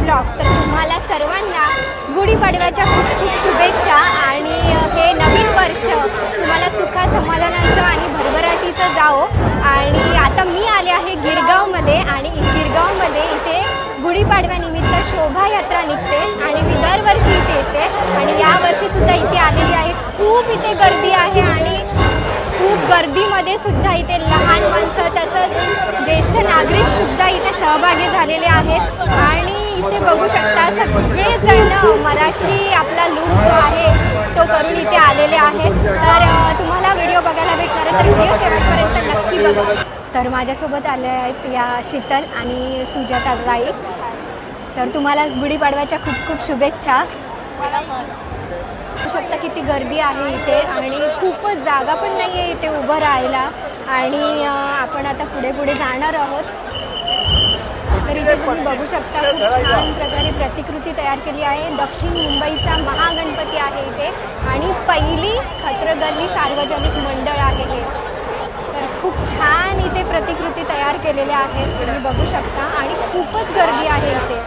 Blog. तर तुम्हाला सर्वांना गुढीपाडव्याच्या खूप खूप शुभेच्छा आणि हे नवीन वर्ष तुम्हाला सुखा समाधानाचं आणि भरभराटीचं जावो. आणि आता मी आले आहे गिरगावमध्ये आणि गिरगावमध्ये इथे गुढीपाडव्यानिमित्त शोभायात्रा निघते आणि मी दरवर्षी इथे येते आणि यावर्षीसुद्धा इथे आलेली आहे. खूप इथे गर्दी आहे आणि खूप गर्दीमध्ये सुद्धा इथे लहान माणसं तसंच ज्येष्ठ नागरिकसुद्धा इथे सहभागी झालेले आहेत. आणि इथे बघू शकता सगळेजण मराठी आपला लूक जो आहे तो करून इथे आलेले आहेत. तर तुम्हाला व्हिडिओ बघायला भेटणार आहे तर व्हिडिओ शेवटपर्यंत नक्की बघा. तर माझ्यासोबत आले आहेत या शीतल आणि सुजाता राई. तर तुम्हाला गुढीपाडव्याच्या खूप खूप शुभेच्छा. बघू शकता किती गर्दी आहे इथे आणि खूपच जागा पण नाही आहे इथे उभं राहायला. आणि आपण आता पुढे पुढे जाणार आहोत. तर इथे तुम्ही बघू शकता खूप छान प्रकारे प्रतिकृती तयार केली आहे. दक्षिण मुंबईचा महागणपती आहे इथे आणि पहिली खत्रगल्ली सार्वजनिक मंडळ आहे हे. तर खूप छान इथे प्रतिकृती तयार केलेल्या आहेत तुम्ही बघू शकता आणि खूपच गर्दी आहे इथे.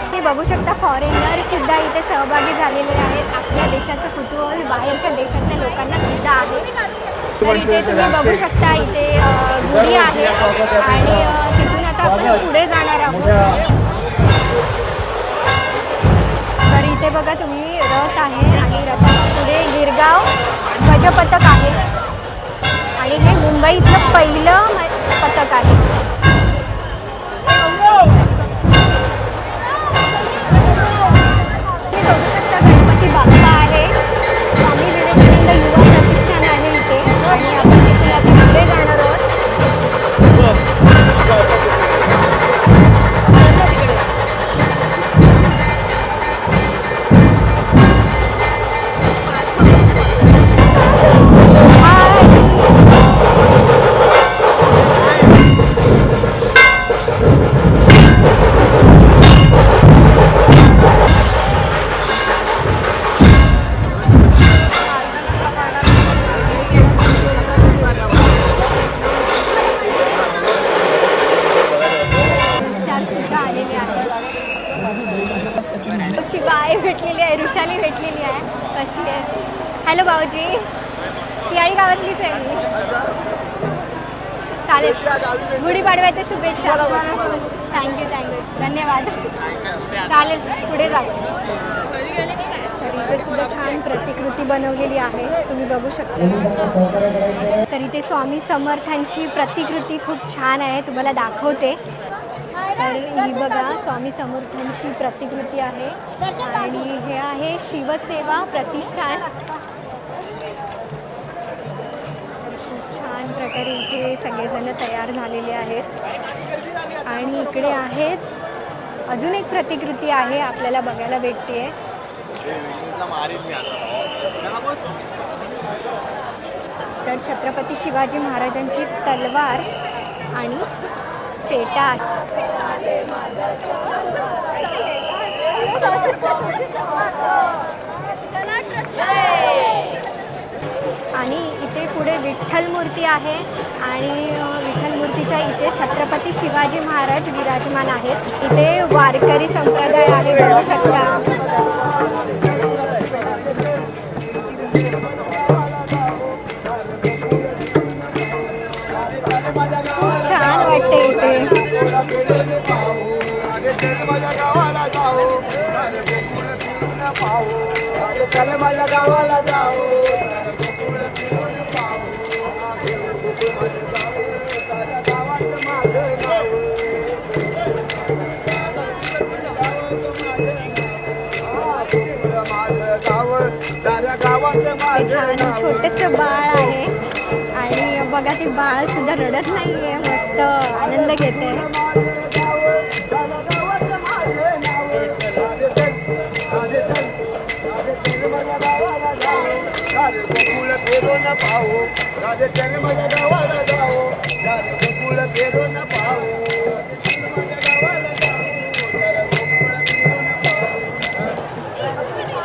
तुम्ही बघू शकता फॉरेनरसुद्धा इथे सहभागी झालेले आहेत. आपल्या देशाचं कुतूहल बाहेरच्या देशातल्या लोकांना सुद्धा आहे. तर इथे तुम्ही बघू शकता इथे गुढी आहे आणि तिथून आता आपण पुढे जाणार आहोत. तर इथे बघा तुम्ही रथ आहे आणि रथाच्या पुढे गिरगाव ध्वजपथक आहे आणि हे मुंबईतलं पहिलं पथक आहे. बघू शकता गणपती बाप्पा आहे. स्वामी विवेकानंद युवा प्रतिष्ठान आहे इथे आणि आपण तिथून आता पुढे जाणार आहोत. बाय भेटलेली आहे, ऋषाली भेटलेली आहे. कशी आहे? हॅलो भाऊजी, पियाळी गावातलीच आहे मी. चालेल, गुढीपाडव्याच्या शुभेच्छा. थँक्यू धन्यवाद. चालेल, पुढे जा. तर इथे सुद्धा छान प्रतिकृती बनवलेली आहे तुम्ही बघू शकता. तर इथे स्वामी समर्थांची प्रतिकृती खूप छान आहे तुम्हाला दाखवते. तर ही बघा स्वामी समर्थांची प्रतिकृती आहे आणि हे आहे शिवसेवा प्रतिष्ठान. खूप छान प्रकारे इथे सगळेजण तयार झालेले आहेत. आणि इकडे आहेत अजून एक प्रतिकृती आहे आपल्याला बघायला भेटते. तर छत्रपती शिवाजी महाराजांची तलवार आणि फेटा आणि इथे पुढे विठ्ठल मूर्ती आहे आणि विठ्ठल मूर्तीच्या इथे छत्रपती शिवाजी महाराज विराजमान आहेत. इथे वारकरी संप्रदाय आहे बघू शकता. खूप छान वाटते इथे. छान छोटंसं बाळ आहे आणि बघा ते बाळ सुद्धा रडत नाही आहे, मस्त आनंद घेते.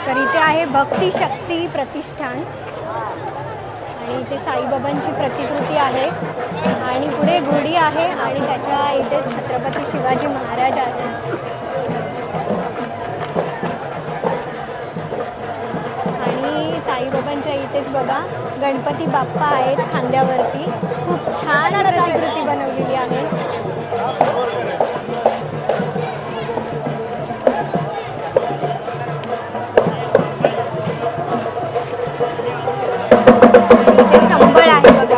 तर इथे आहे भक्ती शक्ती प्रतिष्ठान आणि इथे साईबाबांची प्रतिकृती आहे आणि पुढे गुढी आहे आणि त्याच्या इथे छत्रपती शिवाजी महाराज आहेत. इथेच बघा गणपती बाप्पा आहेत खांद्यावरती. खूप छान प्रतिकृती बनवलेली आहे. इथे संबळ आहे बघा.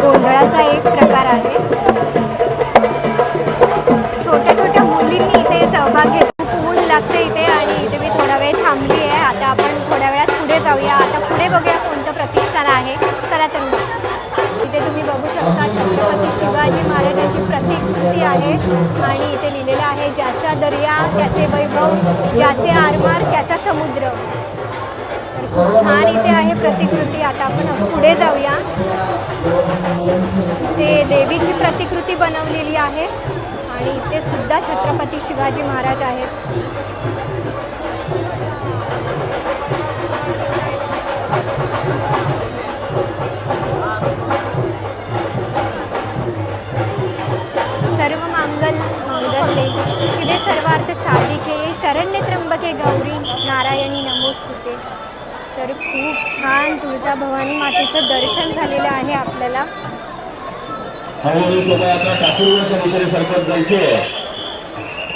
गोंधळाचा एक प्रकार आहे. छोट्या छोट्या मुलींनी इथे सहभाग घेतला. खूप ऊन लागते इथे आणि इथे मी थोडा वेळ थांबली आहे. आता आपण थोड्या वेळात पुढे जाऊया. आता पुढे बघूया कोणतं प्रतिष्ठान आहे. चला तर इथे तुम्ही बघू शकता छत्रपती शिवाजी महाराजांची प्रतिकृती आहे आणि इथे लिहिलेलं आहे ज्याचा दर्या त्याचे वैभव, ज्याचे आरमार त्याचा समुद्र. खूप छान इथे आहे प्रतिकृती. आता आपण पुढे जाऊया. ते देवीची प्रतिकृती बनवलेली आहे आणि इथे सुद्धा छत्रपती शिवाजी महाराज आहेत. सर्व मांगल्ये शिवे सर्वार्थ साधिके शरण्ये त्र्यंबके गौरी नारायणी नमोस्तुते. तर खूप छान तुळजाभवानी मातेचं दर्शन झालेलं आहे आपल्याला.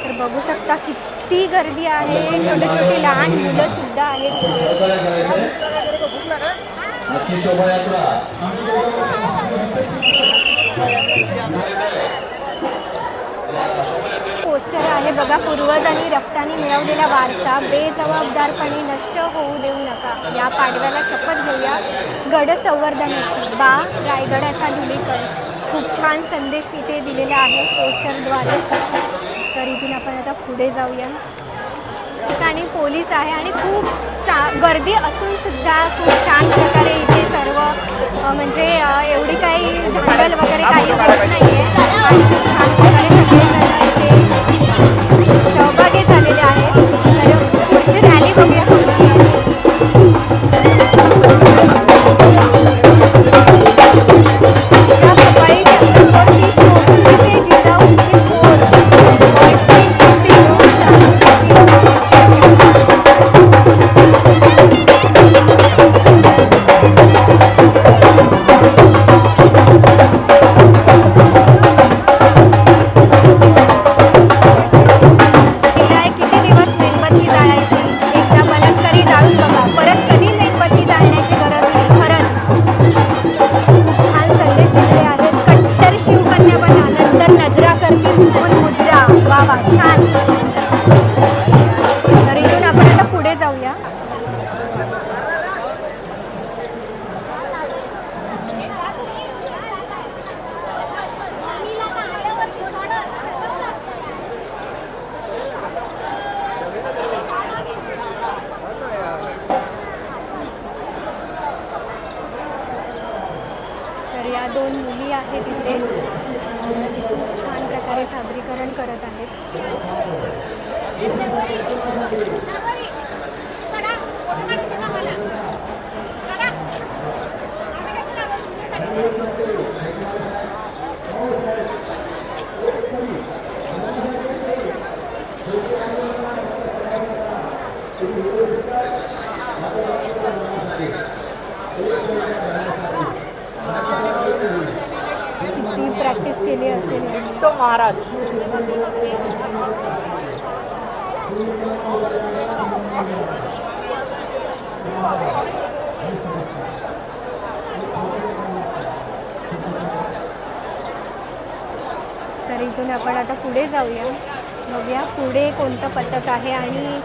तर बघू शकता किती गर्दी आहे. छोटे छोटे लहान मुलं सुद्धा आहेत. पोस्टर आहे बघा. पूर्वजांनी रक्ताने मिळवलेला वारसा बेजबाबदारपणे नष्ट होऊ देऊ नका. या पाडव्याला शपथ घेऊया गड संवर्धनाची. बा रायगडाचा धुलीकर. खूप छान संदेश इथे दिलेला आहे पोस्टरद्वारे. तर इथून आपण आता पुढे जाऊया. ठिकाणी पोलीस आहे आणि खूप गर्दी असून सुद्धा खूप छान प्रकारे इथे सर्व म्हणजे एवढी काही धांदल वगैरे काही होत नाही आहे आणि खूप छान प्रकारे सगळेजण इथे सहभागी झालेले आहेत. तर पुढची रॅली बघूया कोणती आहे. ज्या सकाळी चंद्रकोरची शोभूचे जिजाऊंची पोर बॉयफ्रेंडची पिलू छान. तर इथून आपण आता पुढे जाऊया. तर या दोन मुली आहेत इथे खूप छान प्रकारे सादरीकरण करत आहेत. किती प्रॅक्टिस केली असेल तो महाराज. तर इथून आपण आता पुढे जाऊया. बघूया पुढे कोणतं पथक आहे आणि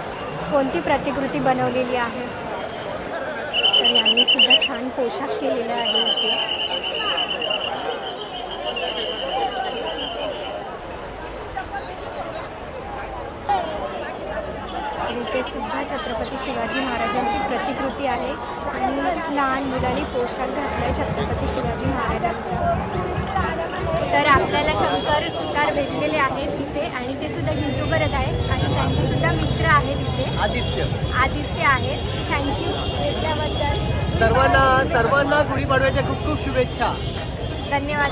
कोणती प्रतिकृती बनवलेली आहे. तर यांनी सुद्धा छान पोशाख केलेला आहे इथे. इथे सुद्धा छत्रपती शिवाजी महाराजांची प्रतिकृती आहे आणि लहान मुलांनी पोशाख घातलाय छत्रपती शिवाजी महाराजांचा. तर आपल्याला शंकर सुतार भेटलेले आहेत इथे आणि ते सुद्धा यूट्यूबरच आहेत आणि त्यांचे सुद्धा मित्र आहेत इथे. आदित्य आहेत. थँक्यू भेटल्याबद्दल. सर्वांना गुढीपाडव्याच्या खूप खूप शुभेच्छा. धन्यवाद.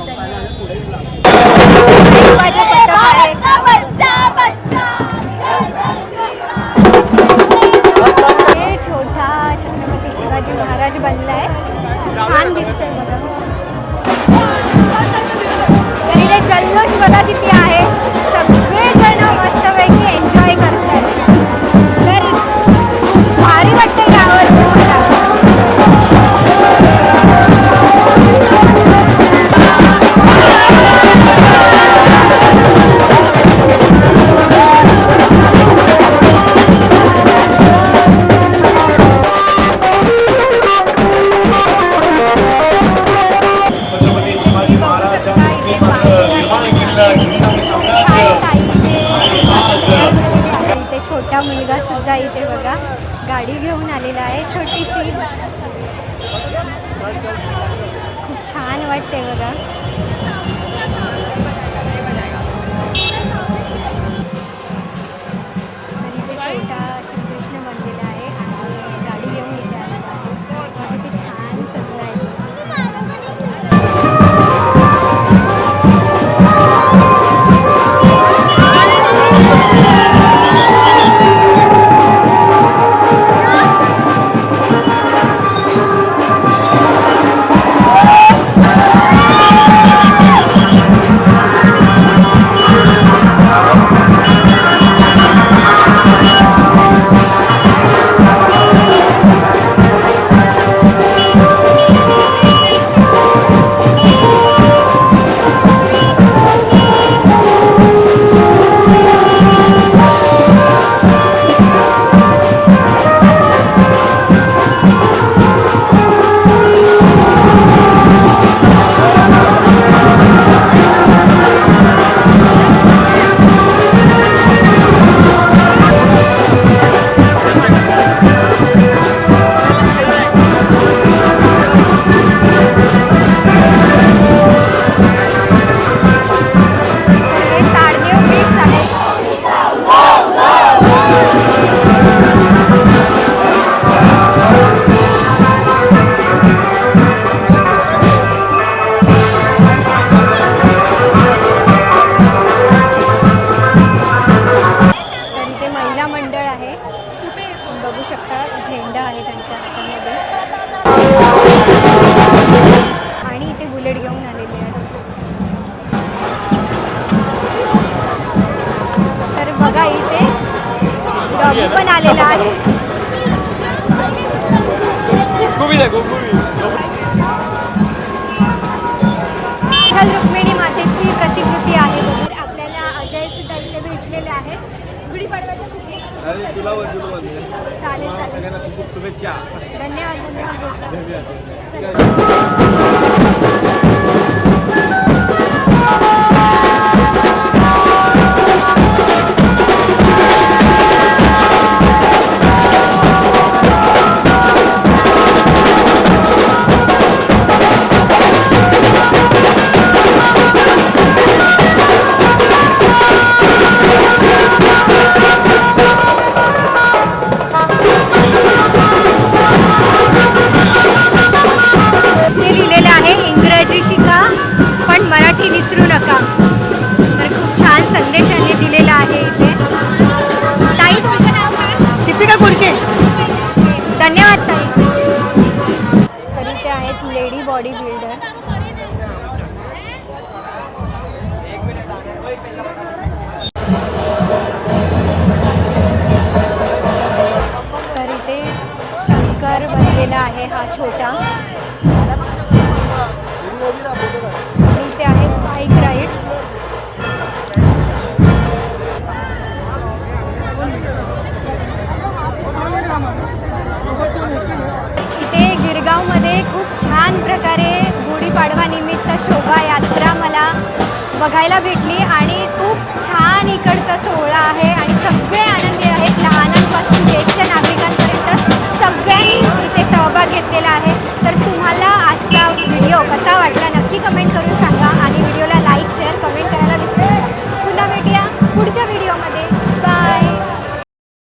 हे छोटा छत्रपती शिवाजी महाराज बनलाय. खूप छान दिसतंय बघा. इथे जल्लोष बघा किती आहे. सगळेजण मस्तपैकी एन्जॉय करतात. तर भारी वाटतंय यावर मला. छोटा मुलगा सुद्धा इथे बघा गाडी घेऊन आलेला आहे छोटीशी. खूप छान वाटते बघा. आणि इथे छोटा श्रीकृष्ण बनलेला आहे आणि गाडी घेऊन इथे आलेला आहे. किती छान सजलं आहे. बघू शकता झेंडा आहे त्यांच्या हातामध्ये आणि इथे बुलेट घेऊन आलेले आहे. तर बघा इथे डॉगी पण आलेला आहे. रुक्मिणी मातेची प्रतिकृती आहे. आपल्याला अजय सुद्धा इथे भेटलेले आहेत. गुढीपाडव्याच्या चालेल सगळ्यांना खूप शुभेच्छा. धन्यवाद. धन्यवाद ताई. तर इथे आहेत लेडी बॉडी बिल्डर. तर इथे शंकर बनलेला आहे हा छोटा. इथे आहे बाईक राईड. गिरगावमध्ये खूप छान प्रकारे गुढीपाडवानिमित्त शोभायात्रा मला बघायला भेटली आणि खूप छान इकडचा सोहळा आहे आणि सगळे आनंदी आहेत. लहानांपासून ज्येष्ठ नागरिकांपर्यंत सगळ्यांनी इथे सहभाग घेतलेला आहे. तर तुम्हाला आजचा व्हिडिओ कसा वाटला नक्की कमेंट करून